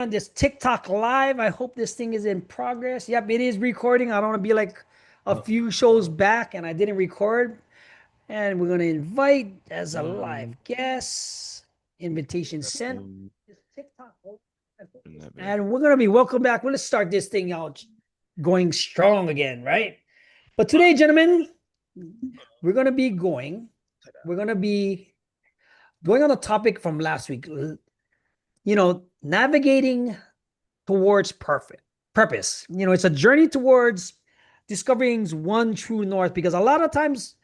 On this TikTok live. I hope this thing is in progress. Yep, it is recording. I don't want to be like a few shows back and I didn't record. And we're gonna invite as a live guest. Invitation sent. This TikTok. And we're gonna be welcome back. Well, let's start this thing out going strong again, right? But today, gentlemen, we're gonna be going. We're gonna be going on a topic from last week. Navigating towards perfect purpose. It's a journey towards discovering one true north because a lot of times,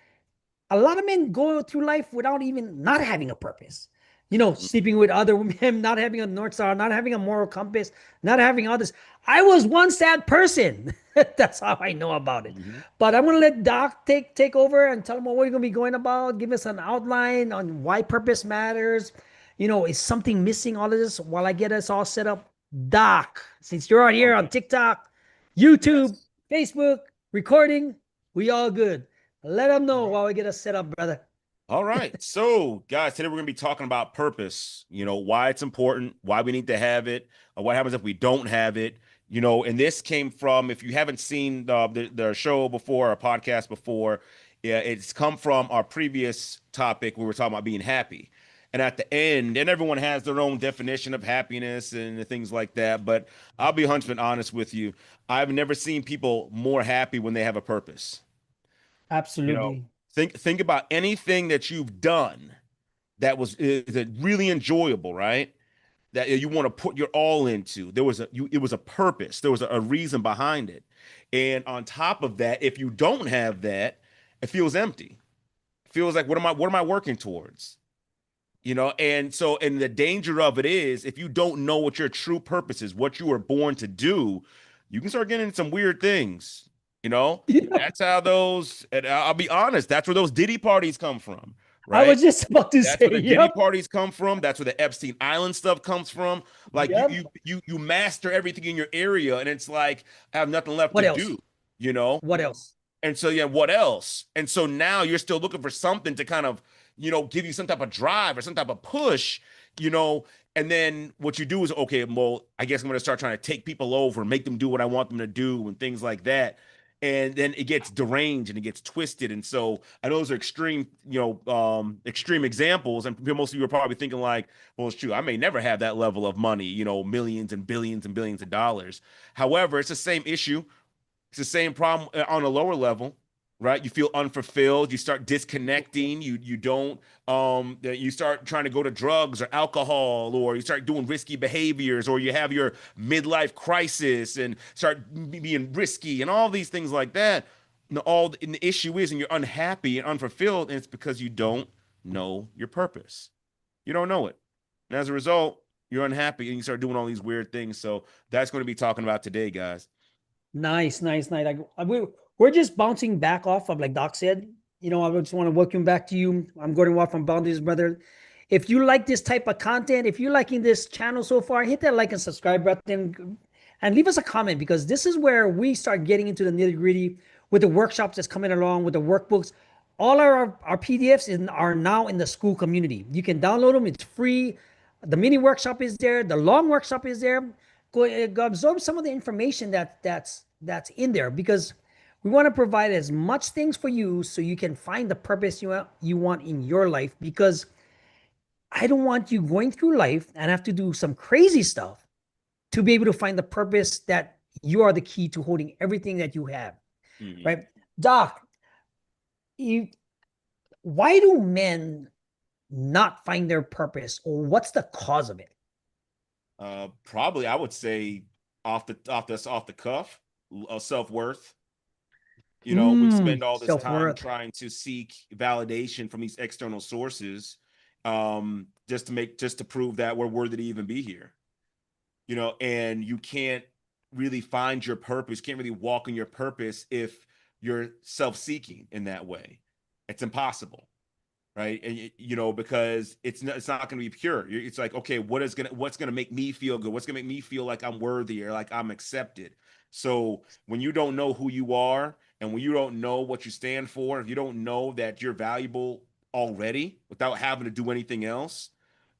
a lot of men go through life without even not having a purpose. Sleeping with other women, not having a north star, not having a moral compass, not having others. I was once that person. That's how I know about it. Mhm. But I'm gonna let Doc take over and tell him what we're gonna be going about. Give us an outline on why purpose matters. Is something missing all of this while I get us all set up? Doc, since you're out here on Okay. TikTok, YouTube, Yes. Facebook, recording, we all good. Let them know while we get us set up, brother. All right. So, guys, today we're going to be talking about purpose, why it's important, why we need to have it, what happens if we don't have it. And this came from, if you haven't seen the show before, our podcast before, yeah, it's come from our previous topic. We were talking about being happy. And at the end, and everyone has their own definition of happiness and things like that. But I'll be 100% honest with you. I've never seen people more happy when they have a purpose. You know, Absolutely. think about anything that you've done that was that really enjoyable, right? That you want to put your all into. It was a purpose. There was a reason behind it. And on top of that, if you don't have that, it feels empty. It feels like what am I working towards? And the danger of it is if you don't know what your true purpose is, what you were born to do, you can start getting into some weird things. You know, Yeah. that's how those, and I'll be honest, that's where those Diddy parties come from, I right? was just about to That's where say, the Diddy yep, parties come from. That's where the Epstein Island stuff comes from. Like you, yep. you, you, you master everything in your area, and it's like I have nothing left to What else? do. You know, What else? and so, yeah, what else? And so now you're still looking for something to kind of, give you some type of drive or some type of push, you know. And then what you do is, okay, well, I guess I'm going to start trying to take people over and make them do what I want them to do and things like that. And then it gets deranged and it gets twisted. And so I know those are extreme, extreme examples. And most of you are probably thinking like, well, it's true. I may never have that level of money, millions and billions of dollars. However, it's the same issue. It's the same problem on a lower level, right? You feel unfulfilled. You start disconnecting. You don't. You start trying to go to drugs or alcohol, or you start doing risky behaviors, or you have your midlife crisis and start being risky and all these things like that. And the issue is, and you're unhappy and unfulfilled, and it's because you don't know your purpose. You don't know it, and as a result, you're unhappy and you start doing all these weird things. So that's going to be talking about today, guys. Nice, nice, nice. Like we're just bouncing back off of like Doc said. I just want to welcome back to you. I'm Gordon Watt from Boundaries, brother. If you like this type of content, if you're liking this channel so far, hit that like and subscribe button and leave us a comment because this is where we start getting into the nitty gritty with the workshops that's coming along with the workbooks. All our PDFs are now in the school community. You can download them. It's free. The mini workshop is there. The long workshop is there. Go absorb some of the information that's in there because we want to provide as much things for you so you can find the purpose you want in your life because I don't want you going through life and have to do some crazy stuff to be able to find the purpose that you are the key to holding everything that you have, Mhm. right? Doc, you, why do men not find their purpose or what's the cause of it? Probably I would say off the cuff, self-worth. We spend all this time Self-worth. trying to seek validation from these external sources, just to prove that we're worthy to even be here. And you can't really find your purpose, can't really walk in your purpose if you're self-seeking in that way. It's impossible, right? And because it's not going to be pure. It's like, okay, what's gonna make me feel good? What's gonna make me feel like I'm worthy or like I'm accepted? So when you don't know who you are and when you don't know what you stand for, if you don't know that you're valuable already without having to do anything else,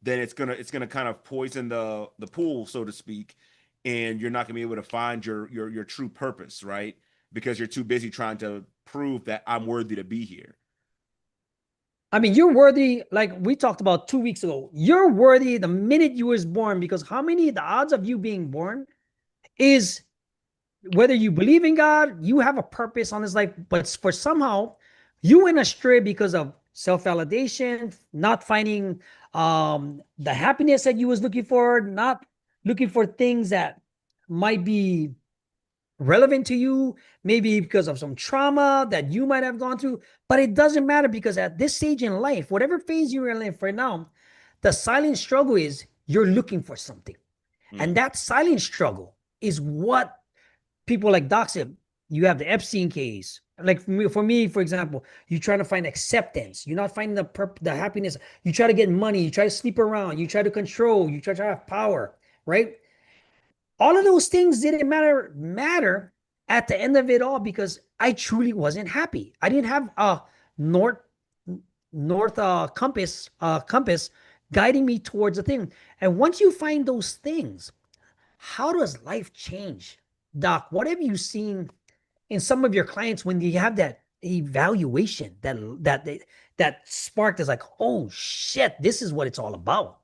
then it's gonna kind of poison the pool, so to speak, and you're not gonna be able to find your true purpose, right? Because you're too busy trying to prove that I'm worthy to be here. I mean, you're worthy, like we talked about 2 weeks ago. You're worthy the minute you was born, because the odds of you being born is, whether you believe in God, you have a purpose on this life, but for somehow you went astray because of self-validation, not finding the happiness that you was looking for, not looking for things that might be relevant to you, maybe because of some trauma that you might have gone through. But it doesn't matter, because at this stage in life, whatever phase you're in life right now, the silent struggle is you're looking for something. Mm. And that silent struggle is what people like Doc said. You have the Epstein case. Like for me, for example, you're trying to find acceptance. You're not finding the happiness. You try to get money. You try to sleep around. You try to control. You try to have power, right? All of those things didn't matter at the end of it all, because I truly wasn't happy. I didn't have a north north compass guiding me towards a thing. And once you find those things, how does life change? Doc, what have you seen in some of your clients when you have that evaluation, that spark that's like, oh shit, this is what it's all about?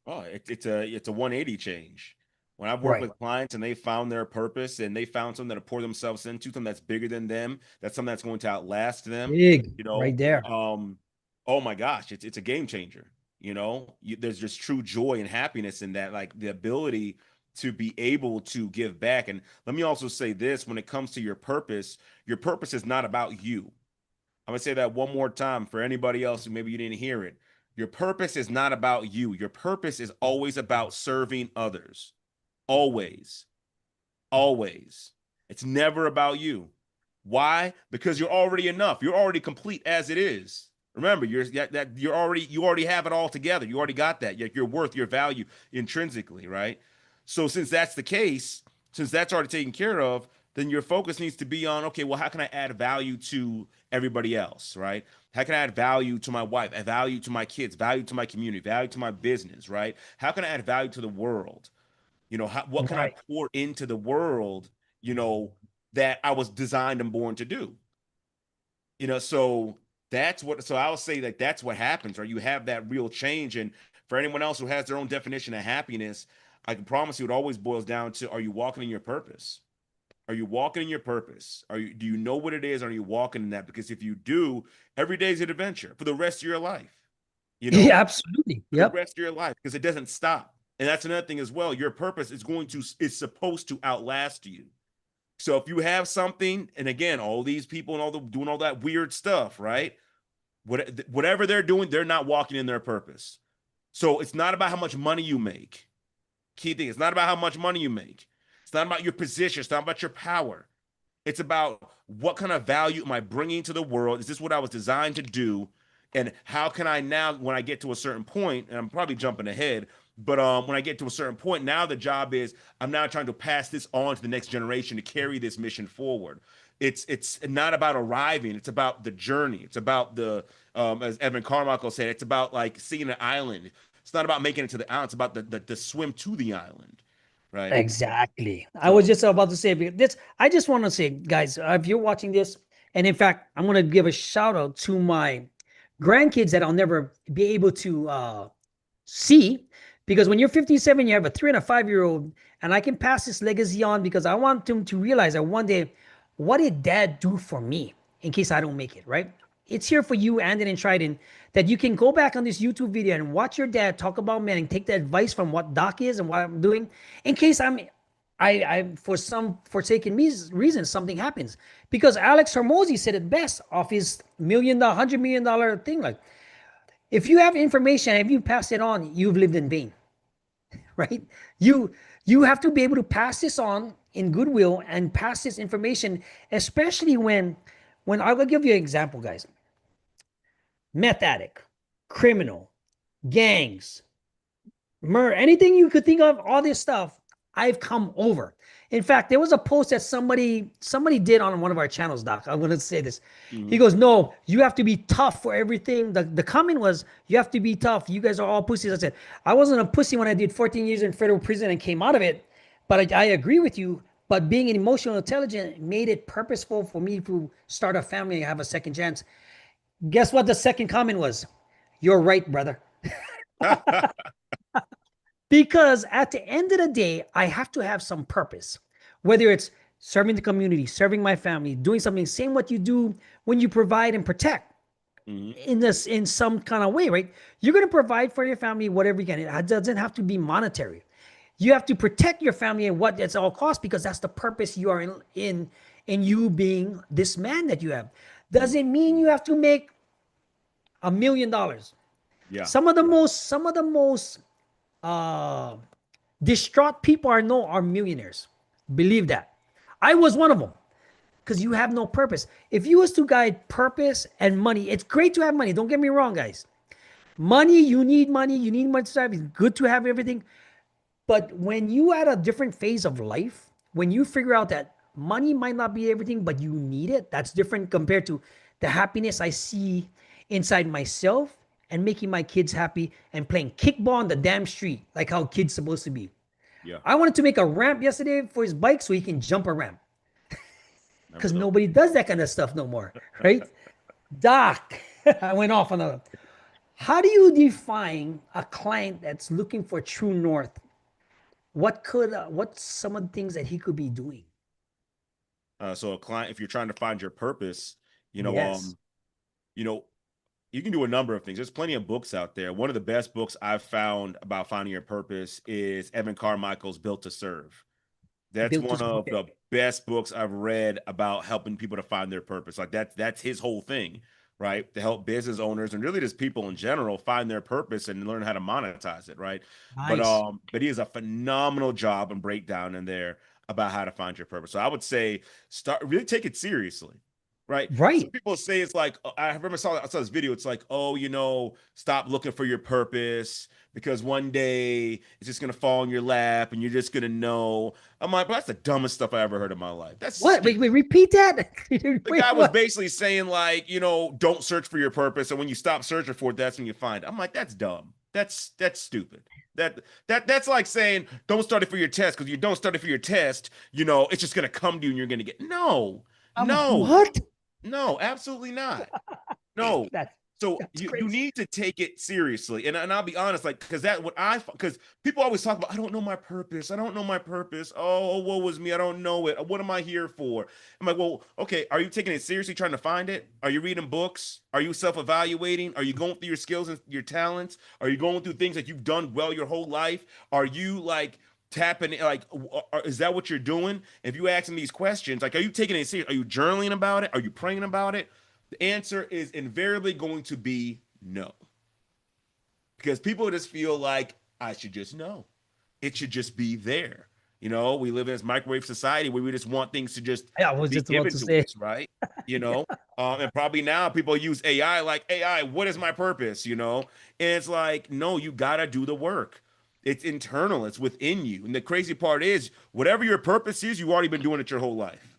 Oh, it's a 180 change. When I've worked Right. with clients and they found their purpose and they found something to pour themselves into, something that's bigger than them, that's something that's going to outlast them, Big you know, right there. oh my gosh, it's a game changer. There's just true joy and happiness in that, like the ability to be able to give back. And let me also say this: when it comes to your purpose is not about you. I'm gonna say that one more time for anybody else who maybe you didn't hear it. Your purpose is not about you. Your purpose is always about serving others. Always. Always. It's never about you. Why? Because you're already enough. You're already complete as it is. Remember, you already have it all together. You already got that. Your worth, your value intrinsically, right? So since that's the case, since that's already taken care of, then your focus needs to be on, okay, well, how can I add value to everybody else, right? How can I add value to my wife, add value to my kids, value to my community, value to my business, right? How can I add value to the world? What can I Right. pour into the world, you know, that I was designed and born to do? So so I'll say like that's what happens, or you have that real change. And for anyone else who has their own definition of happiness, I can promise you it always boils down to, are you walking in your purpose? Are you walking in your purpose? Do you know what it is? Are you walking in that? Because if you do, every day is an adventure for the rest of your life, you Yeah, know, absolutely. for the Yep. rest of your life, because it doesn't stop. And that's another thing as well. Your purpose is supposed to outlast you. So if you have something, and again, all these people and doing all that weird stuff, right? Whatever they're doing, they're not walking in their purpose. So it's not about how much money you make. Key thing, it's not about how much money you make. It's not about your position. It's not about your power. It's about, what kind of value am I bringing to the world? Is this what I was designed to do? And how can I now, when I get to a certain point, and I'm probably jumping ahead, but when I get to a certain point, now the job is, I'm now trying to pass this on to the next generation to carry this mission forward. It's not about arriving. It's about the journey. It's about as Evan Carmichael said, it's about like seeing an island. It's not about making it to the island. It's about the swim to the island, right? Exactly. I was So just about to say, because this, I just want to say, guys, if you're watching this, and in fact, I'm going to give a shout out to my grandkids that I'll never be able to see, because when you're 57, you have a 3 and a 5-year-old, and I can pass this legacy on, because I want them to realize that one day, what did dad do for me in case I don't make it, right? It's here for you, Andon and Trident, that you can go back on this YouTube video and watch your dad talk about men and take the advice from what Doc is and what I'm doing, in case I for some forsaken reason something happens. Because Alex Hormozy said it best off his $100 million thing. Like, if you have information and if you pass it on, you've lived in vain, right? You you have to be able to pass this on in goodwill and pass this information, especially when I'll give you an example, guys. Meth addict, criminal, gangs, murder, anything you could think of, all this stuff. I've come over. In fact, there was a post that somebody did on one of our channels, Doc. I'm gonna say this. He Mhm. goes, "No, you have to be tough for everything." The comment was, "You have to be tough. You guys are all pussies." I said, "I wasn't a pussy when I did 14 years in federal prison and came out of it, but I agree with you. But being an emotional intelligent made it purposeful for me to start a family and have a second chance." Guess what? The second comment was, "You're right, brother." Because at the end of the day, I have to have some purpose, whether it's serving the community, serving my family, doing something, same what you do when you provide and protect Mhm. in this in some kind of way, right? You're going to provide for your family whatever you can. It doesn't have to be monetary. You have to protect your family at what it's all cost because that's the purpose you are in you being this man that you have. Mhm. Doesn't mean you have to make $1 million. Yeah. Some of the most uh distraught people I know are millionaires. Believe that. I was one of them because you have no purpose. If you was to guide purpose and money, it's great to have money. Don't get me wrong, guys. Money, you need money. You need money to survive. It's good to have everything. But when you at a different phase of life, when you figure out that money might not be everything, but you need it, that's different compared to the happiness I see inside myself and making my kids happy and playing kickball on the damn street like how kids supposed to be. Yeah. I wanted to make a ramp yesterday for his bike so he can jump a ramp Remember because those? nobody does that kind of stuff no more, right? Doc, I went off on a. How do you define a client that's looking for true north? What's some of the things that he could be doing? So a client, if you're trying to find your purpose, you know, Yes, you know, you can do a number of things. There's plenty of books out there. One of the best books I've found about finding your purpose is Evan Carmichael's Built to Serve. That's built one to of okay. the best books I've read about helping people to find their purpose. Like that's his whole thing, right? To help business owners and really just people in general find their purpose and learn how to monetize it, right? Nice. But he has a phenomenal job and breakdown in there about how to find your purpose. So I would say start really take it seriously. Right. Some Right. people say it's like I remember I saw this video. It's like, oh, stop looking for your purpose because one day it's just gonna fall in your lap and you're just gonna know. I'm like, but that's the dumbest stuff I ever heard in my life. That's What? stupid. Wait, repeat that. The Wait, guy was what? basically saying, like, don't search for your purpose, and when you stop searching for it, that's when you find it. I'm like, that's dumb. That's stupid. That's like saying don't study for your test because you don't study for your test, it's just gonna come to you and you're gonna get no, What? no, absolutely not. No. That So that's you crazy. need to take it seriously. And I'll be honest, like, because people always talk about, I don't know my purpose. I don't know my purpose. Oh, woe was me. I don't know it. What am I here for? I'm like, well, okay, are you taking it seriously trying to find it? Are you reading books? Are you self-evaluating? Are you going through your skills and your talents? Are you going through things that you've done well your whole life? Are you like tapping like is that what you're doing? If you asking these questions, like, are you taking it serious? Are you journaling about it? Are you praying about it? The answer is invariably going to be no. Because people just feel like I should just know. It should just be there. We live in this microwave society where we just want things to just Yeah, I was be just about given to to say. us, right? You know, and probably now people use AI like, AI, what is my purpose? And it's like, no, you got to do the work. It's internal, it's within you. And the crazy part is, whatever your purpose is, you've already been doing it your whole life.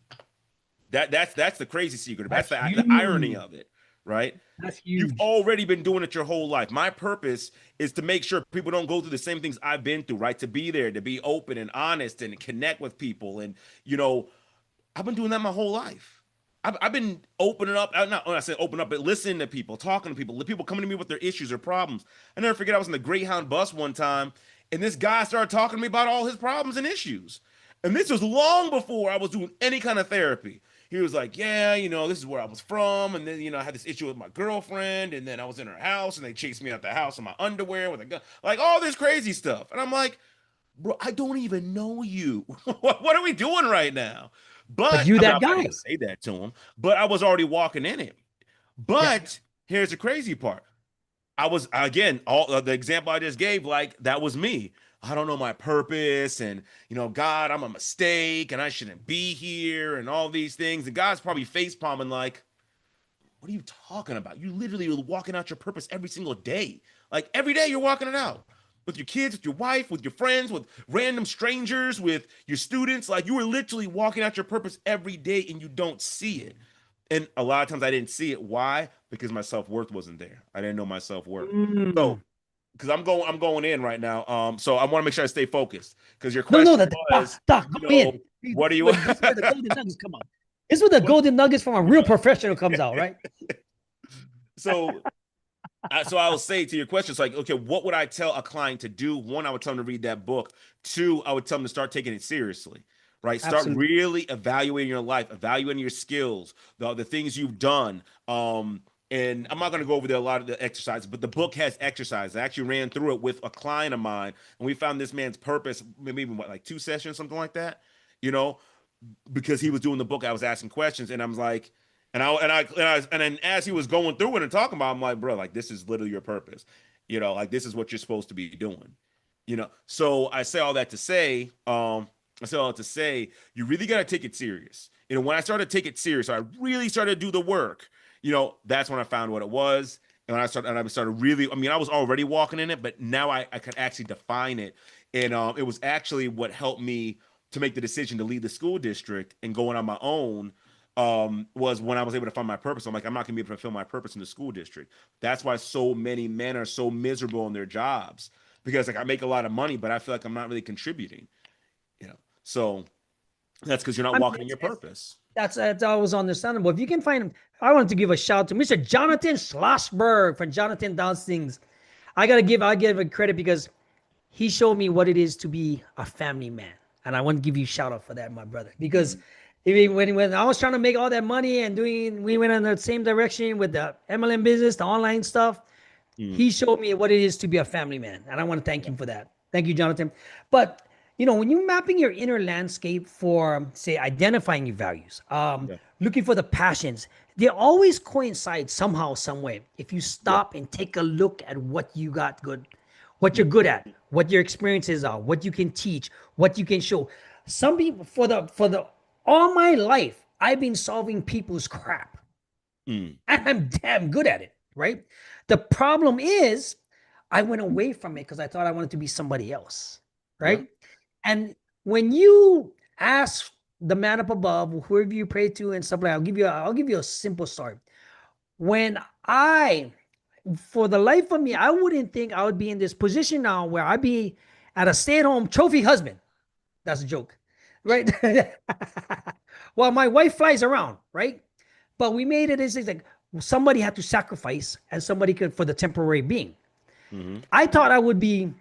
That's the crazy secret. That's That's the irony huge. of it, right? That's You've huge. already been doing it your whole life. My purpose is to make sure people don't go through the same things I've been through, right? To be there, to be open and honest and connect with people. And, I've been doing that my whole life. I've been opening up, not when I say open up, but listening to people, talking to people coming to me with their issues or problems. I never forget I was in the Greyhound bus one time, and this guy started talking to me about all his problems and issues. And this was long before I was doing any kind of therapy. He was like, yeah, this is where I was from. And then, I had this issue with my girlfriend. And then I was in her house and they chased me out the house in my underwear with a gun, like all this crazy stuff. And I'm like, bro, I don't even know you. What are we doing right now? But But you I'm that not going guy. to say that to him. But I was already walking in it. Yeah. But here's the crazy part. I was again all the example I just gave, like that was me. I don't know my purpose, and God, I'm a mistake, and I shouldn't be here, and all these things. And God's probably face palming, like, what are you talking about? You literally are walking out your purpose every single day. Like every day you're walking it out. with your kids, with your wife, with your friends, with random strangers, with your students. Like you were literally walking out your purpose every day and you don't see it. And a lot of times I didn't see it. Why? Because my self-worth wasn't there. I didn't know my self-worth. So Mm. because I'm going in right now. So I want to make sure I stay focused because your No, no, question that was, Doc, you go know, in. what do you This is where the golden nuggets come out. This is where the golden nuggets from a real professional comes out, right? so so I will say to your question, it's like, okay, what would I tell a client to do? One, I would tell them to read that book. Two, I would tell them to start taking it seriously, right? Start Absolutely. really evaluating your life, evaluating your skills, the things you've done. And I'm not going to go over there a lot of the exercises, but the book has exercise. I actually ran through it with a client of mine, and we found this man's purpose, maybe even what, like 2 sessions, something like that, you know, because he was doing the book. I was asking questions, and I was like, and then as he was going through it and talking about it, I'm like, bro, like this is literally your purpose, like this is what you're supposed to be doing, So I say all that to say, you really got to take it serious. When I started to take it serious, I really started to do the work. That's when I found what it was. And I started really, I mean, I was already walking in it, but now I could actually define it. And it was actually what helped me to make the decision to leave the school district and going on my own, was when I was able to find my purpose. I'm like, I'm not gonna be able to fulfill my purpose in the school district. That's why so many men are so miserable in their jobs, because like I make a lot of money, but I feel like I'm not really contributing, So that's because you're not I mean, walking in your purpose. that's always understandable. If you can find him, I wanted to give a shout to Mr. Jonathan Schlossberg from Jonathan Downs Things. I give a credit because he showed me what it is to be a family man. And I want to give you a shout out for that, my brother. Because when I was trying to make all that money and we went in the same direction with the MLM business, the online stuff. Mm. He showed me what it is to be a family man. And I want to thank Yeah. him for that. Thank you, Jonathan. But when you're mapping your inner landscape for, say, identifying your values, Yeah. looking for the passions, they always coincide somehow, some way. If you Yeah. stop and take a look at what you got good, what you're good at, what your experiences are, what you can teach, what you can show. Some people, for the all my life, I've been solving people's crap, Mm. and I'm damn good at it, right? The problem is, I went away from it because I thought I wanted to be somebody else, Yeah. right? And when you ask the man up above, whoever you pray to, and stuff like, I'll give you a simple story. When for the life of me, I wouldn't think I would be in this position now where I'd be at a stay-at-home trophy husband. That's a joke, right? While my wife flies around, right? But we made it as like somebody had to sacrifice and somebody could for the temporary being. Mm-hmm. I thought I would be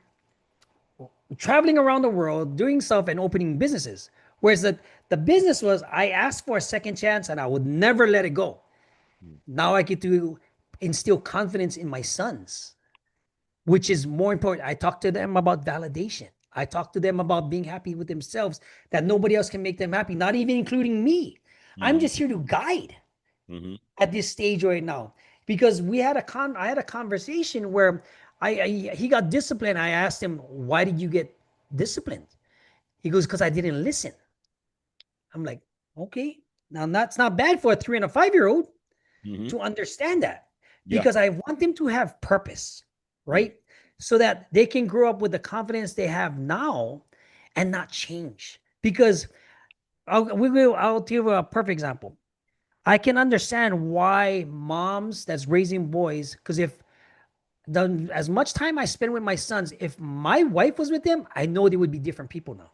traveling around the world doing stuff and opening businesses. Whereas the business was, I asked for a second chance and I would never let it go. Now I get to instill confidence in my sons, which is more important. I talk to them about validation. I talk to them about being happy with themselves, that nobody else can make them happy, not even including me. I'm Mm-hmm. just here to guide Mm-hmm. at this stage right now. Because I had a conversation where he got disciplined. I asked him, why did you get disciplined? He goes, because I didn't listen. I'm like, okay. Now that's not bad for a 3 and a 5-year-old Mm-hmm. to understand that, Yeah. because I want them to have purpose, Mm. right? So that they can grow up with the confidence they have now and not change. Because I'll give a perfect example. I can understand why moms that's raising boys, because if as much time I spend with my sons, if my wife was with them, I know they would be different people now.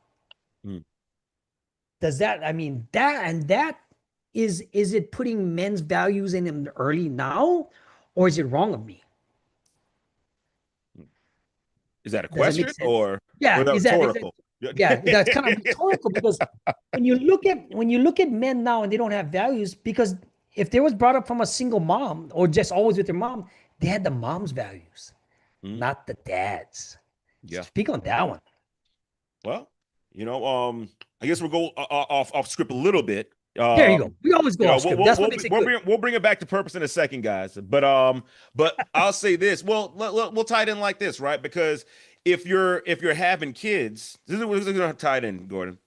Mm. Does that, I mean, that is it putting men's values in them early now, or is it wrong of me? Is that a Does it make question sense? or Yeah, is that is that rhetorical? Yeah. yeah, that's kind of rhetorical, because when you look at men now and they don't have values, because if they was brought up from a single mom or just always with their mom, they had the mom's values, Mm. not the dad's. Yeah. Speak on that one. Well, I guess we'll go off script a little bit. There you go. We always go off script. That's what makes it good. We'll bring it back to purpose in a second, guys. But I'll say this. Well, we'll tie it in like this, right? Because if you're having kids, this is gonna tie it in, Gordon,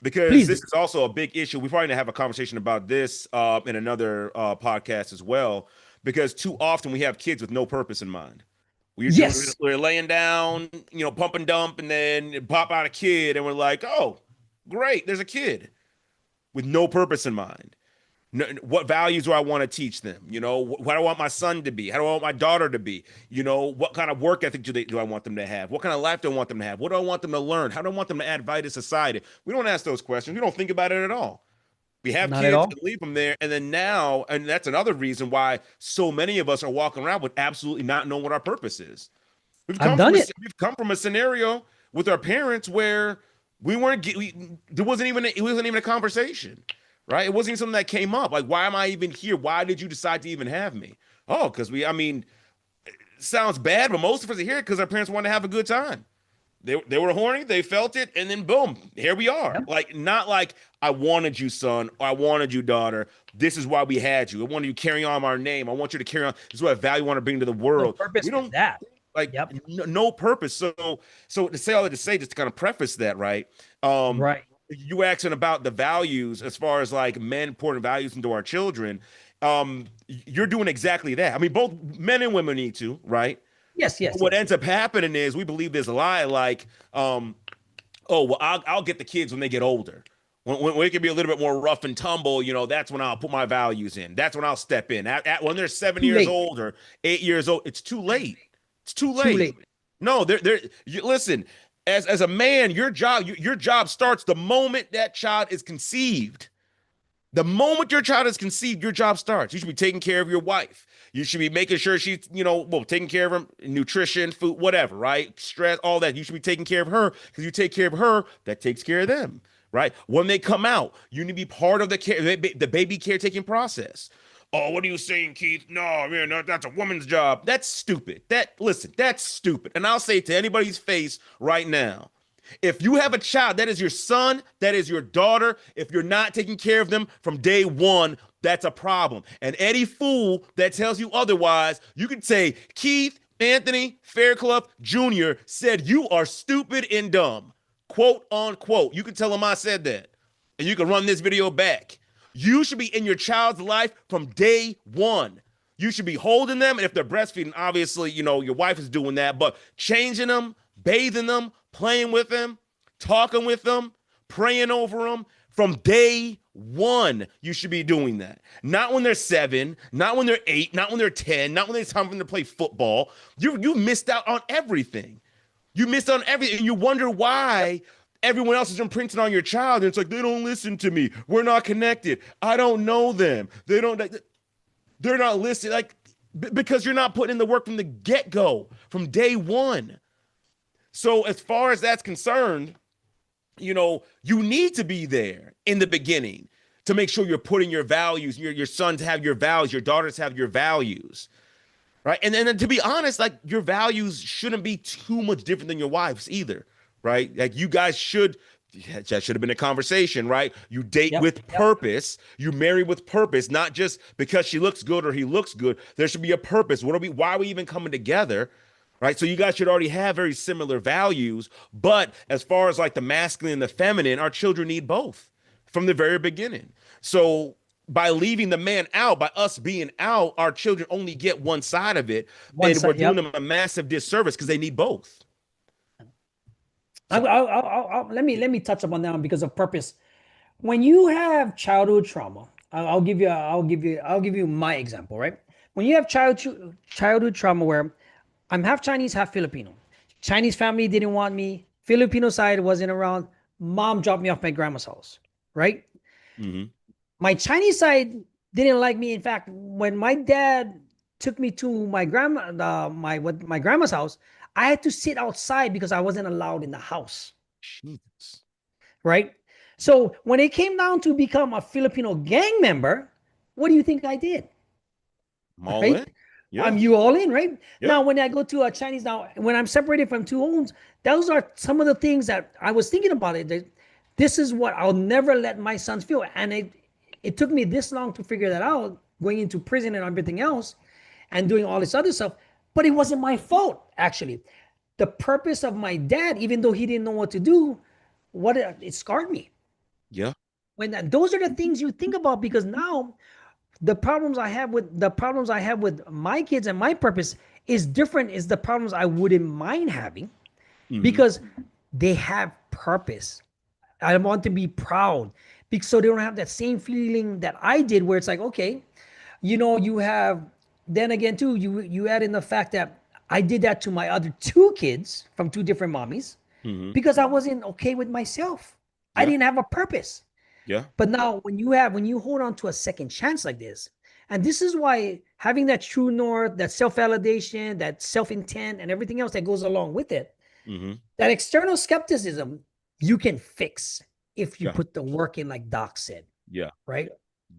because Please this do. is also a big issue. We probably gonna have a conversation about this in another podcast as well. Because too often we have kids with no purpose in mind. Yes. We're laying down, pump and dump, and then pop out a kid, and we're like, oh, great, there's a kid with no purpose in mind. No, what values do I want to teach them? What do I want my son to be? How do I want my daughter to be? What kind of work ethic do I want them to have? What kind of life do I want them to have? What do I want them to learn? How do I want them to add value to society? We don't ask those questions. We don't think about it at all. We have Not at kids all. and leave them there. And then now, and that's another reason why so many of us are walking around with absolutely not knowing what our purpose is. I've done it. We've come from a scenario with our parents where we weren't, it wasn't even a conversation, right? It wasn't even something that came up. Like, why am I even here? Why did you decide to even have me? Oh, because it sounds bad, but most of us are here because our parents wanted to have a good time. They were horny, they felt it, and then boom, here we are. Yep. Like, not like I wanted you, son, or I wanted you, daughter. This is why we had you. I wanted you to carry on our name. I want you to carry on. This is what value I want to bring to the No world. purpose We for don't that. like Yep. no purpose. So to say all that to say, just to kind of preface that, right? Right. You asking about the values as far as like men pouring values into our children. You're doing exactly that. I mean, both men and women need to, right? Yes. Yes. What Yes. ends up happening is we believe this lie, like, oh well, I'll get the kids when they get older. When it can be a little bit more rough and tumble, that's when I'll put my values in. That's when I'll step in. When they're 7 years old or 8 years old, it's too late. It's too late. Too late. No, listen. As a man, your job starts the moment that child is conceived. The moment your child is conceived, your job starts. You should be taking care of your wife. You should be making sure she's, taking care of her, nutrition, food, whatever, right? Stress, all that. You should be taking care of her because you take care of her, that takes care of them, right? When they come out, you need to be part of the baby caretaking process. Oh, what are you saying, Keith? No, man, that's a woman's job. That's stupid. That's stupid. And I'll say it to anybody's face right now. If you have a child, that is your son, that is your daughter. If you're not taking care of them from day one, that's a problem. And any fool that tells you otherwise, you can say, Keith Anthony Fairclough Jr. said you are stupid and dumb, quote unquote. You can tell him I said that, and you can run this video back. You should be in your child's life from day one. You should be holding them. And if they're breastfeeding, obviously, your wife is doing that, but changing them, bathing them, playing with them, talking with them, praying over them from day one. You should be doing that. Not when they're 7, not when they're 8, not when they're 10, not when it's time for them to play football. You missed out on everything. You missed out on everything. And you wonder why everyone else is imprinting on your child. And it's like, they don't listen to me. We're not connected. I don't know them. They're not listening. Like, because you're not putting in the work from the get-go, from day one. So as far as that's concerned, you need to be there in the beginning to make sure you're putting your values, your sons have your values, your daughters have your values, right? And then to be honest, like, your values shouldn't be too much different than your wife's either, right? Like, you guys that should have been a conversation, right? You date with purpose, you marry with purpose, not just because she looks good or he looks good. There should be a purpose. Why are we even coming together? Right. So you guys should already have very similar values. But as far as like the masculine and the feminine, our children need both from the very beginning. So by leaving the man out, by us being out, our children only get one side of it. We're doing them a massive disservice because they need both. So. Let me touch upon that one because of purpose. When you have childhood trauma, I'll give you my example, right? When you have childhood trauma where I'm half Chinese, half Filipino. Chinese family didn't want me. Filipino side wasn't around. Mom dropped me off my grandma's house, right? Mm-hmm. My Chinese side didn't like me. In fact, when my dad took me to my grandma's house, I had to sit outside because I wasn't allowed in the house. Jesus. Right? So when it came down to become a Filipino gang member, what do you think I did? I'm all in. Yeah. You all in, right? Yeah. Now, when I go to a Chinese, when I'm separated from two homes, those are some of the things that I was thinking about it. This is what I'll never let my sons feel. And it took me this long to figure that out, going into prison and everything else and doing all this other stuff. But it wasn't my fault, actually. The purpose of my dad, even though he didn't know what to do, it scarred me. Yeah. Those are the things you think about, because now the problems I have with my kids and my purpose, is different is the problems I wouldn't mind having Hmm. because they have purpose. I want to be proud because so they don't have that same feeling that I did where it's like, okay, you have then again too, you add in the fact that I did that to my other two kids from two different mommies Hmm. because I wasn't okay with myself. I Yeah. didn't have a purpose. Yeah. But now when you hold on to a second chance like this, and this is why having that true north, that self-validation, that self-intent, and everything else that goes along with it, Hmm. that external skepticism you can fix if you Yeah. put the work in, like Doc said, Yeah. right?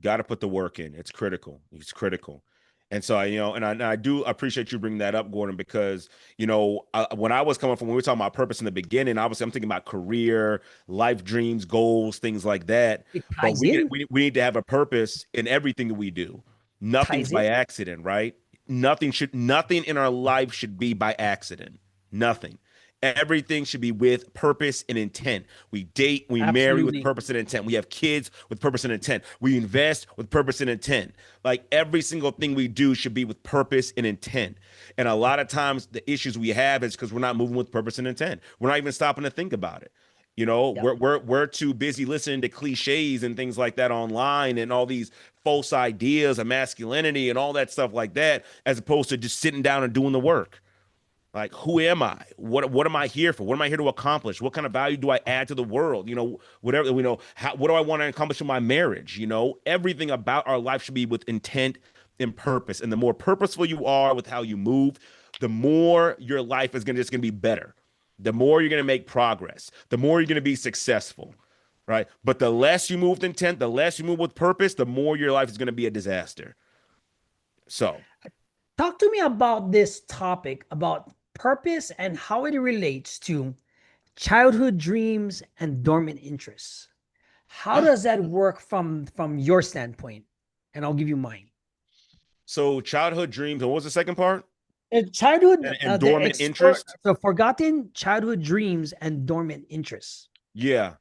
Got to put the work in. It's critical. It's critical. And so I do appreciate you bringing that up, Gordon, because when I was coming from when we were talking about purpose in the beginning, obviously I'm thinking about career, life dreams, goals, things like that. It But ties in, we need to have a purpose in everything that we do. Nothing's ties in. by accident, right? Nothing in our life should be by accident. Nothing. Everything should be with purpose and intent. We date, we marry with Absolutely. purpose and intent. We have kids with purpose and intent. We invest with purpose and intent. Like every single thing we do should be with purpose and intent. And a lot of times the issues we have is because we're not moving with purpose and intent. We're not even stopping to think about it. Yep. We're too busy listening to cliches and things like that online and all these false ideas of masculinity and all that stuff like that, as opposed to just sitting down and doing the work. Like, who am I? What am I here for? What am I here to accomplish? What kind of value do I add to the world? Whatever what do I want to accomplish in my marriage? Everything about our life should be with intent and purpose. And the more purposeful you are with how you move, the more your life is gonna be better. The more you're gonna make progress, the more you're gonna be successful. Right. But the less you move with intent, the less you move with purpose, the more your life is gonna be a disaster. So Talk to me about this topic about purpose and how it relates to childhood dreams and dormant interests. How yeah. does that work from your standpoint? And I'll give you mine. So childhood dreams. And what was the second part? Childhood, And the dormant explore interest. the forgotten childhood dreams and dormant interests. Yeah.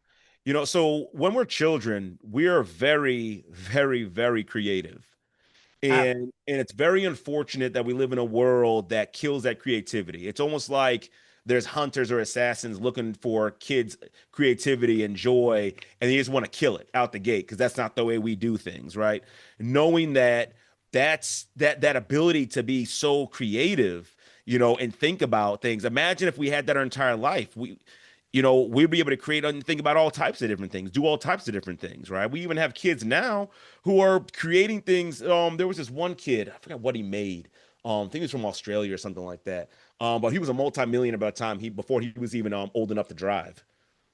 So when we're children, we are very, very, very creative. Uh, And it's very unfortunate that we live in a world that kills that creativity. It's almost like there's hunters or assassins looking for kids' creativity and joy, and they just want to kill it out the gate because that's not the way we do things, right? Knowing that that ability to be so creative, and think about things. Imagine if we had that our entire life. We'd be able to create and think about all types of different things, do all types of different things, right? We even have kids now who are creating things. There was this one kid, I forgot what he made. I think he was from Australia or something like that. But he was a multimillionaire by the time before he was even old enough to drive.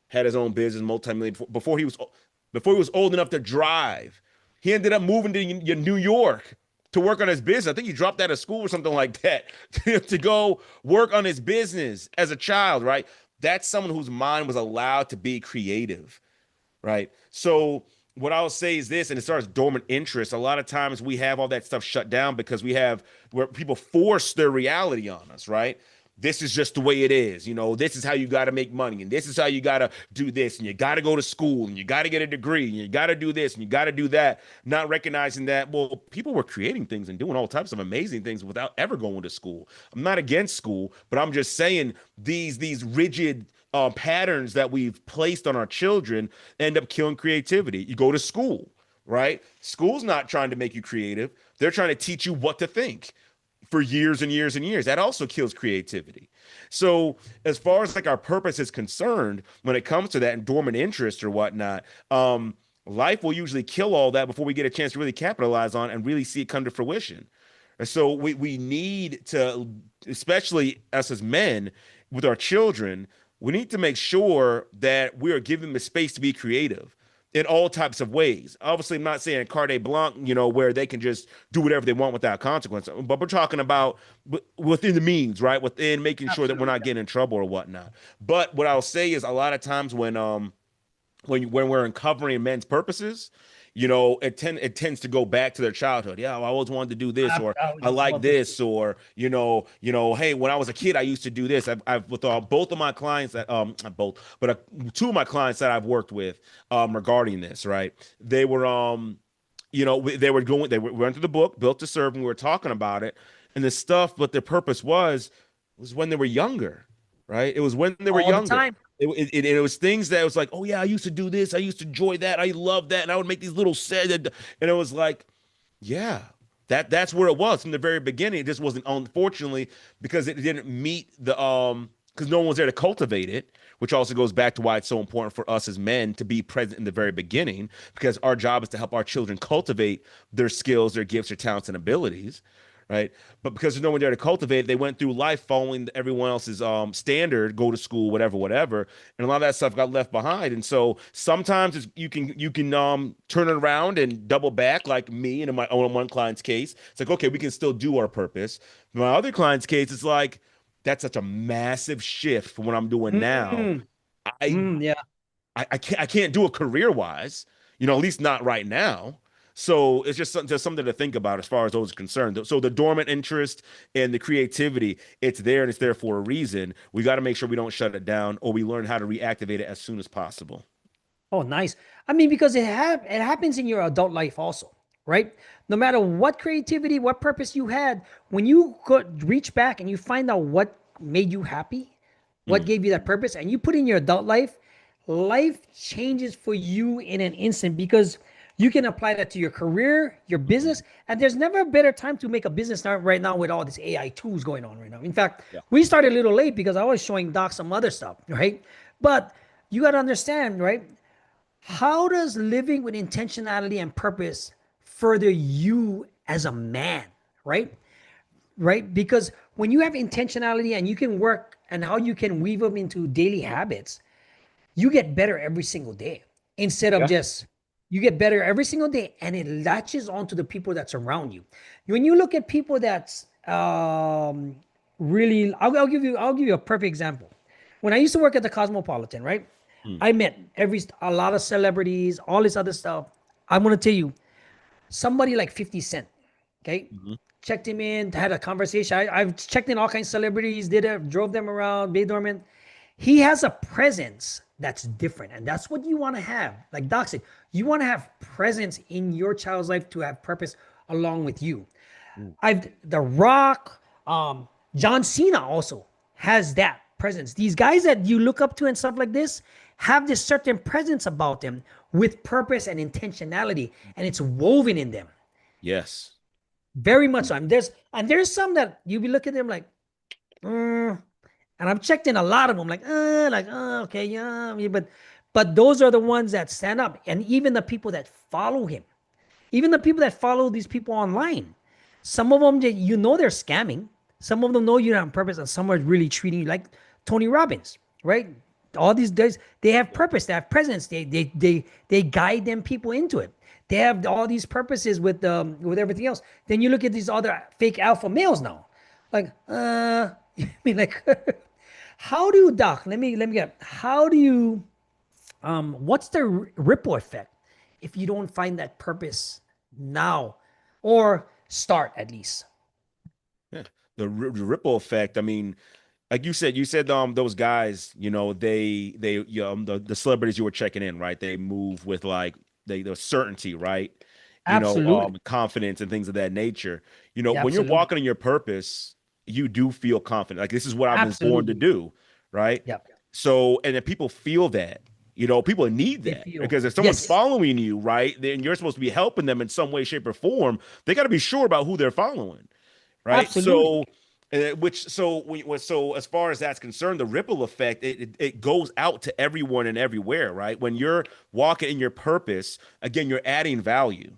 Had his own business, multimillionaire before he was old enough to drive. He ended up moving to New York to work on his business. I think he dropped out of school or something like that to go work on his business as a child, right? That's someone whose mind was allowed to be creative, right? So what I'll say is this, and as far as dormant interest, a lot of times we have all that stuff shut down because we have where people force their reality on us, right? This is just the way it is. This is how you got to make money, and this is how you got to do this, and you got to go to school, and you got to get a degree, and you got to do this, and you got to do that. Not recognizing that, well, people were creating things and doing all types of amazing things without ever going to school. I'm not against school, but I'm just saying these rigid patterns that we've placed on our children end up killing creativity. You go to school, right? School's not trying to make you creative. They're trying to teach you what to think for years and years and years. That also kills creativity. So, as far as like our purpose is concerned, when it comes to that and dormant interest or whatnot, life will usually kill all that before we get a chance to really capitalize on and really see it come to fruition. And so we need to, especially us as men with our children, we need to make sure that we are giving them the space to be creative in all types of ways. Obviously, I'm not saying carte blanche, where they can just do whatever they want without consequence, but we're talking about within the means, right? Within making sure that we're Absolutely. not getting in trouble or whatnot. But what I'll say is a lot of times when we're uncovering men's purposes, it tends to go back to their childhood. Yeah, I always wanted to do this, or I was I just like about to say, this, or hey, when I was a kid, I used to do this. I've with both of my clients that not both, but two of my clients that I've worked with regarding this, right? They were they were going, they went through the book Built to Serve, and we were talking about it. and the stuff, but their purpose was when they were younger, right? It was when they were All the younger. time. It was things that was like, oh yeah, I used to do this, I used to enjoy that, I love that, and I would make these little set, and it was like, yeah, that's where it was from the very beginning. It just wasn't, unfortunately, because it didn't meet the because no one was there to cultivate it, which also goes back to why it's so important for us as men to be present in the very beginning, because our job is to help our children cultivate their skills, their gifts, their talents, and abilities, right? But because there's no one there to cultivate it, they went through life following everyone else's standard, go to school, whatever, whatever, and a lot of that stuff got left behind. And so sometimes you can turn it around and double back, like me and in my own one client's case. It's like, okay, we can still do our purpose. In my other client's case, it's like that's such a massive shift from what I'm doing now. Mm, I yeah. I can't do it career wise, at least not right now. So it's just something to think about as far as those are concerned. So the dormant interest and the creativity, it's there and it's there for a reason. We got to make sure we don't shut it down, or we learn how to reactivate it as soon as possible. Oh, nice. I mean, because it happens in your adult life also, right? No matter what creativity, what purpose you had, when you could reach back and you find out what made you happy, what Mm. gave you that purpose, and you put in your adult life, life changes for you in an instant because you can apply that to your career, your Mhm. business, and there's never a better time to make a business now, right now with all these AI tools going on right now. In fact, Yeah. we started a little late because I was showing Doc some other stuff, right? But you got to understand, right? How does living with intentionality and purpose further you as a man, right? Right? Because when you have intentionality and you can work and how you can weave them into daily habits, you get better every single day instead of Yeah. just you get better every single day and it latches onto the people that surround you. When you look at people that's really I'll give you a perfect example. When I used to work at the Cosmopolitan, right? Mm. I met a lot of celebrities, all this other stuff. I'm gonna tell you, somebody like 50 Cent, okay? Mhm. Checked him in, had a conversation. I've checked in all kinds of celebrities, drove them around, Bay Dorman. He has a presence that's different, and that's what you want to have. Like Doc said, you want to have presence in your child's life to have purpose along with you. Mm. I've The Rock, John Cena also has that presence. These guys that you look up to and stuff like this have this certain presence about them with purpose and intentionality, and it's woven in them Yes. very much so. And there's some that you be looking at them like, mm, and I've checked in a lot of them okay, yeah, yeah, but those are the ones that stand up, and even the people that follow him, even the people that follow these people online. Some of them, they're scamming. Some of them know you're on purpose, and some are really treating you like Tony Robbins, right? All these guys, they have purpose, they have presence, they guide them people into it. They have all these purposes with everything else. Then you look at these other fake alpha males now, like I mean, like, how do you, Doc? Let me get. How do you what's the ripple effect if you don't find that purpose now or start at least? Yeah. The ripple effect. I mean, like you said those guys, the celebrities you were checking in, right? They move with like the certainty, right? Absolutely. Confidence and things of that nature. Yeah, When you're absolutely. walking in your purpose, you do feel confident. Like this is what I was born to Absolutely. do, right? Yeah. So, and then people feel that. People need They that feel, because if someone's yes, following you, right, then you're supposed to be helping them in some way, shape, or form. They got to be sure about who they're following, right? absolutely. So as far as that's concerned, the ripple effect it goes out to everyone and everywhere, right? When you're walking in your purpose, again, you're adding value.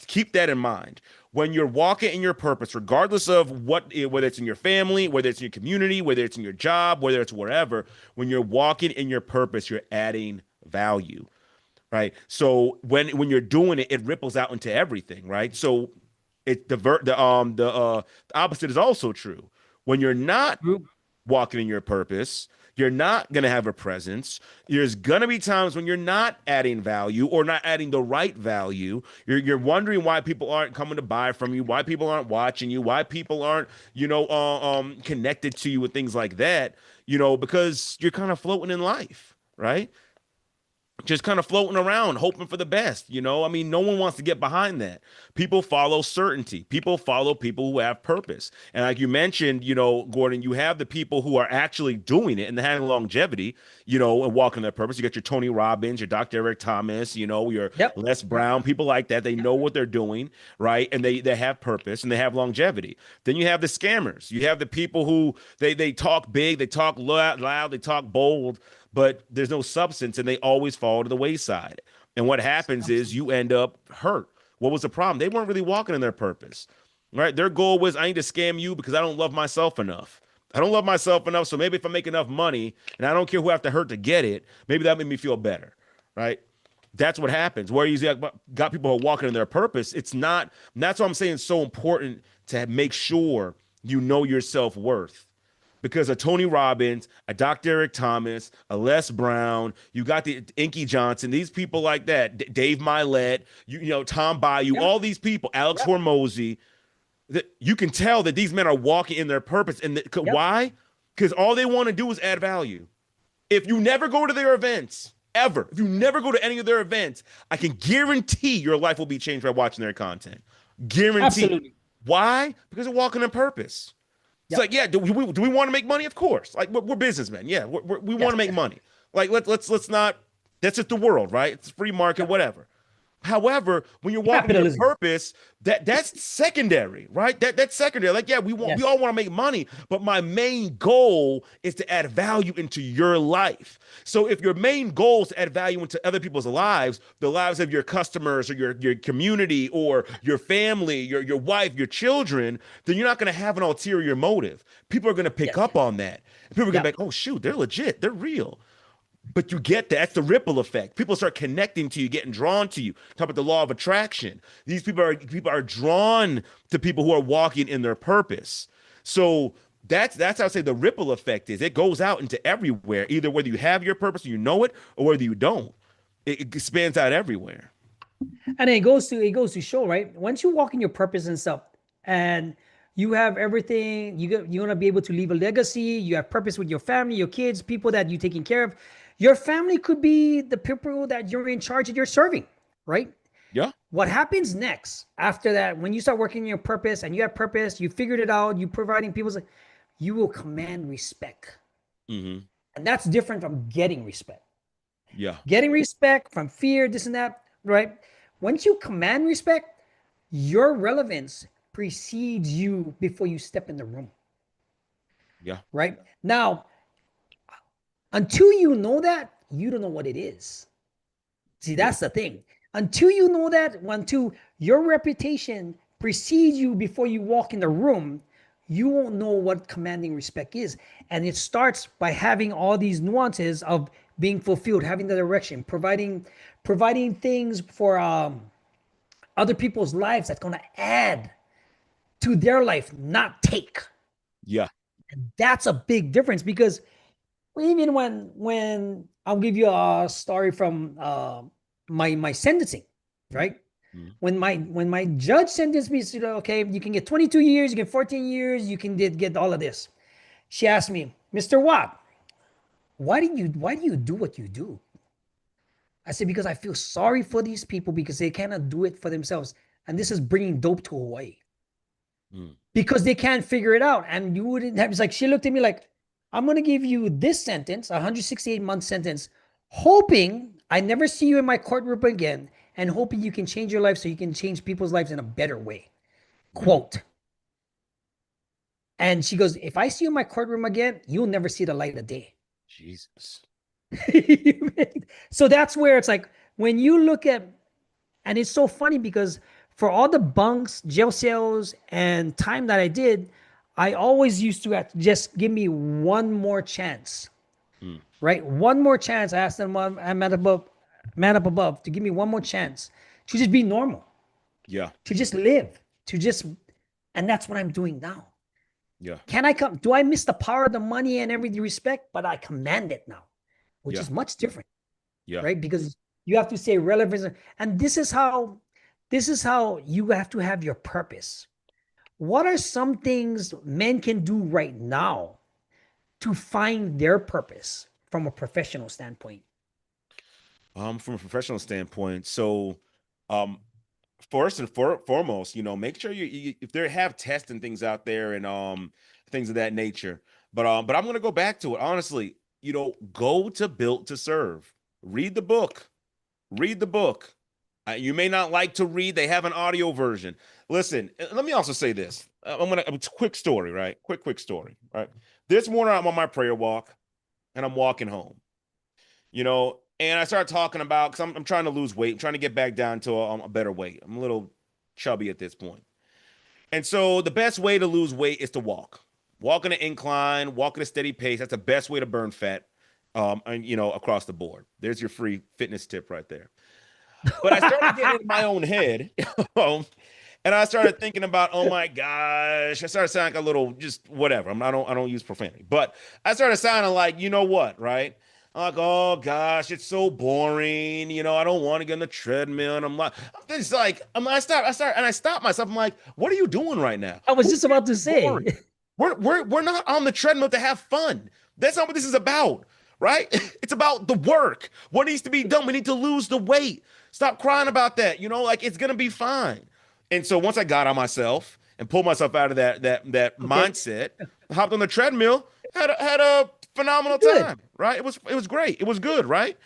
Keep that in mind. When you're walking in your purpose, regardless of whether it's in your family, whether it's in your community, whether it's in your job, whether it's wherever, when you're walking in your purpose, you're adding value, right? So when you're doing it, it ripples out into everything, right? So it the opposite is also true. When you're not Group. walking in your purpose, you're not going to have a presence. There's going to be times when you're not adding value or not adding the right value. You're wondering why people aren't coming to buy from you, why people aren't watching you, why people aren't, connected to you with things like that, because you're kind of floating in life, right? just kind of floating around, hoping for the best. I mean, no one wants to get behind that. People follow certainty. People follow people who have purpose. And like you mentioned, Gordon, you have the people who are actually doing it and having longevity, and walking their purpose. You got your Tony Robbins, your Dr. Eric Thomas, your Yep. Les Brown, people like that. They know what they're doing, right? And they have purpose and they have longevity. Then you have the scammers. You have the people who they talk big, they talk loud, they talk bold, but there's no substance and they always fall to the wayside. And what happens is you end up hurt. What was the problem? They weren't really walking in their purpose, right? Their goal was, I need to scam you because I don't love myself enough. I don't love myself enough. So maybe if I make enough money and I don't care who I have to hurt to get it, maybe that made me feel better, right? That's what happens. Where you got people who are walking in their purpose. It's not, that's why I'm saying it's so important to make sure you know your self-worth, because a Tony Robbins, a Dr. Eric Thomas, a Les Brown, you got the Inky Johnson, these people like that, Dave Milet, Tom Bayou, Yep. all these people, Alex Yep. Hormozy, that you can tell that these men are walking in their purpose. And Yep. why? Because all they want to do is add value. If you never go to their events, ever, if you never go to any of their events, I can guarantee your life will be changed by watching their content. Guarantee. Absolutely. Why? Because they're walking in purpose. It's Yep. like, yeah, do we want to make money? Of course. Like we're businessmen. Yeah, we want to make money. Like let's not. That's just the world, right? It's free market, whatever. However, when you're walking your Capitalism. purpose, that's secondary, right? That's secondary. Like, yeah, we Yes. all want to make money, but my main goal is to add value into your life. So if your main goal is to add value into other people's lives, the lives of your customers or your community or your family, your wife, your children, then you're not going to have an ulterior motive. People are going to pick Yes. up on that. People are going to Yep. be like, oh, shoot, they're legit. They're real. But you get that. That's the ripple effect. People start connecting to you, getting drawn to you. Talk about the law of attraction. These people are drawn to people who are walking in their purpose. So that's how I say the ripple effect is. It goes out into everywhere, either whether you have your purpose and you know it, or whether you don't. It expands out everywhere. And it goes to show, right? Once you walk in your purpose and stuff, and you have everything, you want to be able to leave a legacy. You have purpose with your family, your kids, people that you're taking care of. Your family could be the people that you're in charge and you're serving, right? Yeah. What happens next after that, when you start working in your purpose and you have purpose, you figured it out, you providing people's, you will command respect. Mm-hmm. And that's different from getting respect. Yeah. Getting respect from fear, this and that, right? Once you command respect, your relevance precedes you before you step in the room, Yeah. right? Now, until you know that, you don't know what it is. See, that's the thing. Until you know that, until your reputation precedes you before you walk in the room, you won't know what commanding respect is. And it starts by having all these nuances of being fulfilled, having the direction, providing things for other people's lives that's going to add to their life, not take. Yeah. And that's a big difference, because even when I'll give you a story from my sentencing, right? Mhm. When my judge sentenced me, said, okay, you can get 22 years, you get 14 years, you can get all of this. She asked me, Mr. Watt, why do you do what you do? I said, because I feel sorry for these people because they cannot do it for themselves. And this is bringing dope to Hawaii. Mm. Because they can't figure it out. And you wouldn't have, it's like, she looked at me like, I'm going to give you this sentence, 168-month sentence, hoping I never see you in my courtroom again, and hoping you can change your life so you can change people's lives in a better way. Quote. And she goes, if I see you in my courtroom again, you'll never see the light of day. Jesus. So that's where it's like, when you look at, and it's so funny because for all the bunks, jail cells, and time that I did, I always used to have to just give me one more chance, right? One more chance. I asked them, man up above, to give me one more chance to just be normal, Yeah. to just live, and that's what I'm doing now. Yeah. Can I come? Do I miss the power of the money and every respect? But I command it now, which Yeah. is much different. Yeah. Right? Because you have to say relevance. And this is how you have to have your purpose. What are some things men can do right now to find their purpose from a professional standpoint? From a professional standpoint, so um, first and foremost, make sure if they have tests and things out there and things of that nature. But I'm gonna go back to it. Honestly, go to Built to Serve. Read the book. Read the book. You may not like to read. They have an audio version. Listen, let me also say this. It's a quick story, right? Quick story, right? This morning I'm on my prayer walk and I'm walking home, and I start talking about, because I'm trying to lose weight. I'm trying to get back down to a better weight. I'm a little chubby at this point. And so the best way to lose weight is to walk. Walk in an incline, walk at a steady pace. That's the best way to burn fat, and across the board. There's your free fitness tip right there. But I started getting in my own head, and I started thinking about, oh my gosh, I started sounding like a little just whatever. I don't use profanity, but I started sounding like, you know what, right? I'm like, oh gosh, it's so boring. I don't want to get on the treadmill. And I'm like, I stopped myself. I'm like, what are you doing right now? I was just about to say, we're not on the treadmill to have fun. That's not what this is about, right? It's about the work. What needs to be done? We need to lose the weight. Stop crying about that. It's gonna be fine. And so once I got on myself and pulled myself out of that mindset, hopped on the treadmill, had a phenomenal time, right? It was great. It was good, right?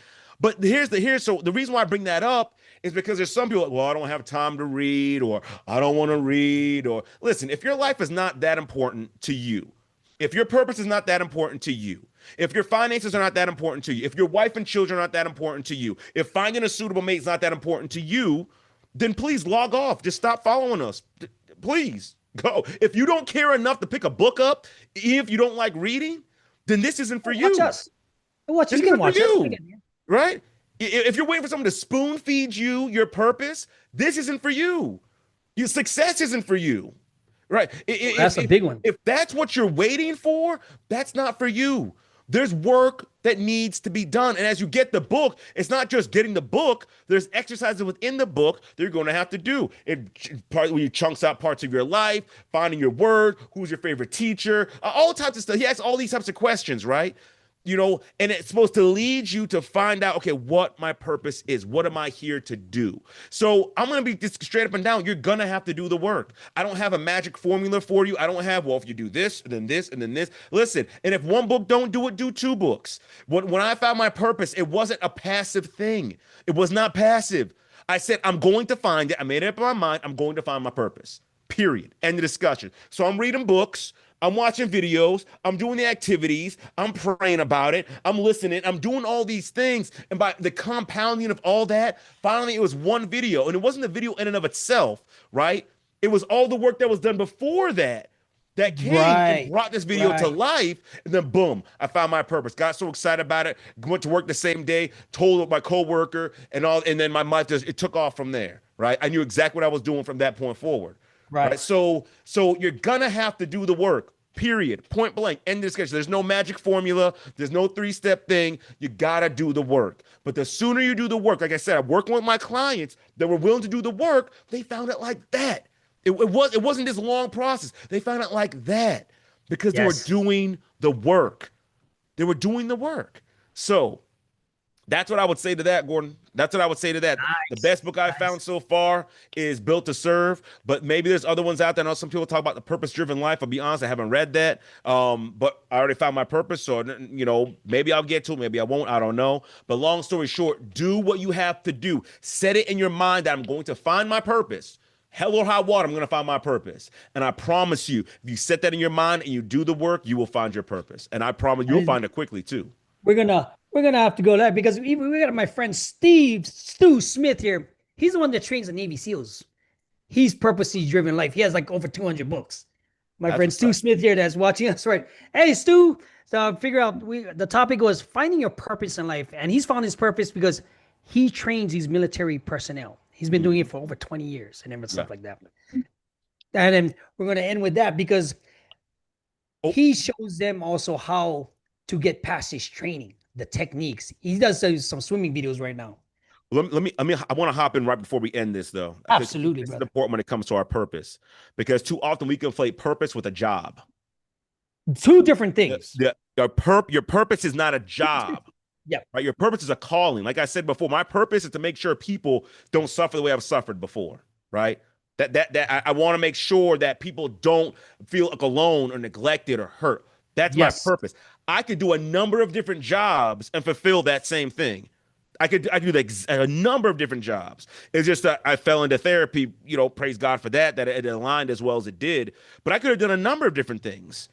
But so the reason why I bring that up is because there's some people like, well, I don't have time to read, or I don't want to read, or listen, if your life is not that important to you, if your purpose is not that important to you, if your finances are not that important to you, if your wife and children are not that important to you, if finding a suitable mate is not that important to you, then please log off. Just stop following us. Please go. If you don't care enough to pick a book up, if you don't like reading, then this isn't for you. Watch us. Watch us. You can watch us. Right? If you're waiting for someone to spoon feed you your purpose, this isn't for you. Your success isn't for you. Right? That's a big one. If that's what you're waiting for, that's not for you. There's work that needs to be done. And as you get the book, it's not just getting the book. There's exercises within the book that you're going to have to do. Where you chunks out parts of your life, finding your word, who's your favorite teacher, all types of stuff. He asks all these types of questions, right? And it's supposed to lead you to find out, okay, what my purpose is. What am I here to do? So I'm going to be just straight up and down. You're going to have to do the work. I don't have a magic formula for you. I don't have, well, if you do this, and then this, and then this. Listen, and if one book don't do it, do two books. When I found my purpose, it wasn't a passive thing. It was not passive. I said, I'm going to find it. I made it up in my mind. I'm going to find my purpose. Period. End of discussion. So I'm reading books. I'm watching videos. I'm doing the activities. I'm praying about it. I'm listening. I'm doing all these things. And by the compounding of all that, finally, it was one video. And it wasn't the video in and of itself, right? It was all the work that was done before that came and brought this video to life. And then, boom, I found my purpose. Got so excited about it. Went to work the same day, told my coworker and all. And then my life it took off from there, right? I knew exactly what I was doing from that point forward. Right. So you're gonna have to do the work. Period. Point blank. End of discussion. There's no magic formula. There's no 3-step thing. You gotta do the work. But the sooner you do the work, like I said, I'm working with my clients that were willing to do the work. They found it like that. It wasn't this long process. They found it like that because they were doing the work. They were doing the work. So that's what I would say to that, Gordon. That's what I would say to that. Nice. The best book I've found so far is Built to Serve, but maybe there's other ones out there. I know some people talk about The Purpose-Driven Life. I'll be honest, I haven't read that, but I already found my purpose. So, maybe I'll get to it. Maybe I won't. I don't know. But long story short, do what you have to do. Set it in your mind that I'm going to find my purpose. Hell or high water, I'm going to find my purpose. And I promise you, if you set that in your mind and you do the work, you will find your purpose. And I promise you'll find it quickly too. We're gonna have to go there because we got my friend Stu Smith here. He's the one that trains the Navy SEALs. He's purposely driven life. He has like over 200 books. My friend Stu Smith here that's watching us, right? Hey, Stu. So figure out the topic was finding your purpose in life, and he's found his purpose because he trains these military personnel. He's been doing it for over 20 years and stuff like that. And then we're gonna end with that because he shows them also how to get past his training, the techniques. He does some swimming videos right now. I want to hop in right before we end this, though. Absolutely, it's important when it comes to our purpose, because too often we conflate purpose with a job. Two different things. Your purpose is not a job. Yeah. right? Your purpose is a calling. Like I said before, my purpose is to make sure people don't suffer the way I've suffered before, right? I want to make sure that people don't feel like alone or neglected or hurt. That's my Yes. purpose. I could do a number of different jobs and fulfill that same thing. I could do a number of different jobs. It's just that I fell into therapy, praise God for that, that it aligned as well as it did. But I could have done a number of different things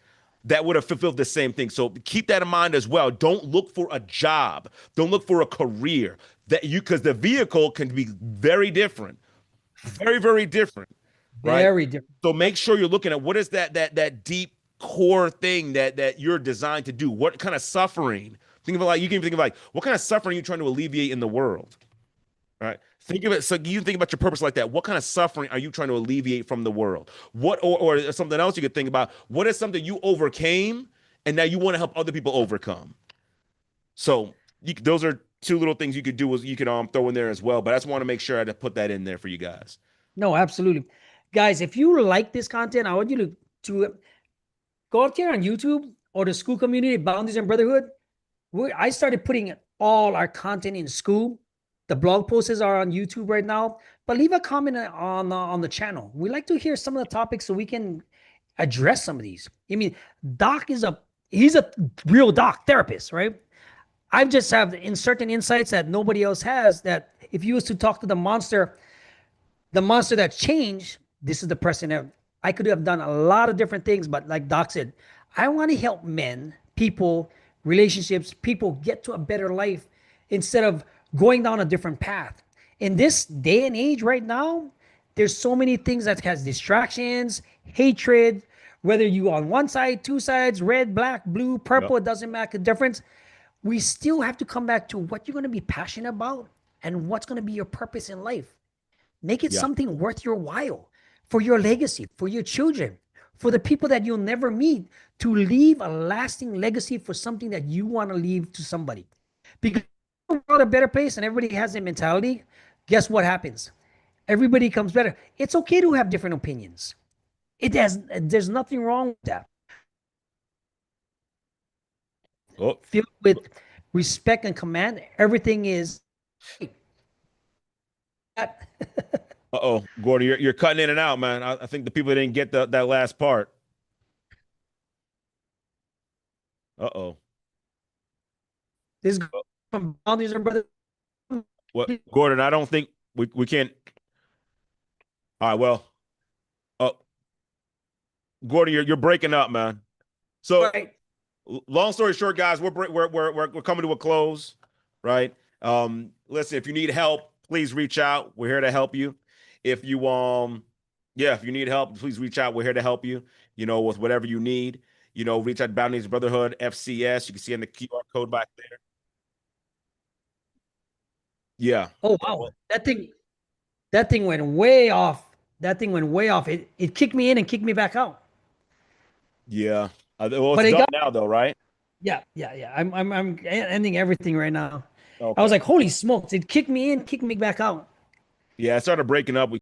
that would have fulfilled the same thing. So keep that in mind as well. Don't look for a job. Don't look for a career because the vehicle can be very different, very, very different, right? Very different. So make sure you're looking at what is that deep core thing that you're designed to do. What kind of suffering? Think of it like you can think of like what kind of suffering are you trying to alleviate in the world, right? Think of it. So you think about your purpose like that. What kind of suffering are you trying to alleviate from the world? What or something else you could think about? What is something you overcame and now you want to help other people overcome? So those are two little things you could do. You could throw in there as well. But I just want to make sure I had to put that in there for you guys. No, absolutely. Guys, if you like this content, I want you to go out here on YouTube or the school community, Boundaries and Brotherhood. I started putting all our content in school. The blog posts are on YouTube right now, but leave a comment on the channel. We like to hear some of the topics so we can address some of these. I mean, Doc he's a real doc therapist, right? I just have in certain insights that nobody else has. That if you was to talk to the monster that changed, this is the person that I could have done a lot of different things, but like Doc said, I want to help men, people, relationships, people get to a better life instead of going down a different path. In this day and age right now, there's so many things that has distractions, hatred, whether you on one side, two sides, red, black, blue, Yep. purple, it doesn't make a difference. We still have to come back to what you're going to be passionate about and what's going to be your purpose in life. Make it Yeah. something worth your while for your legacy, for your children, for the people that you'll never meet, to leave a lasting legacy for something that you want to leave to somebody. Because we're a better place and everybody has that mentality, guess what happens? Everybody comes better. It's okay to have different opinions. There's nothing wrong with that. Oh, Filled with respect and command, everything is uh-oh, Gordy, you're cutting in and out, man. I think the people didn't get that last part. Uh-oh. this from Boundaries and Brothers. What, Gordon? I don't think we can't. All right, well, uh, Gordon, you're breaking up, man. So, Right. long story short, guys, we're coming to a close, right? Listen, if you need help, please reach out. We're here to help you. If you if you need help, please reach out. We're here to help you. With whatever you need. Reach out to Boundaries Brotherhood FCS. You can see in the QR code back there. Yeah. Oh wow, that thing went way off. That thing went way off. It kicked me in and kicked me back out. Yeah. Well, But it's it done got now, though, right? yeah. I'm ending everything right now. I Okay. was like, holy smokes! It kicked me in, kicked me back out. Yeah, it started breaking up. We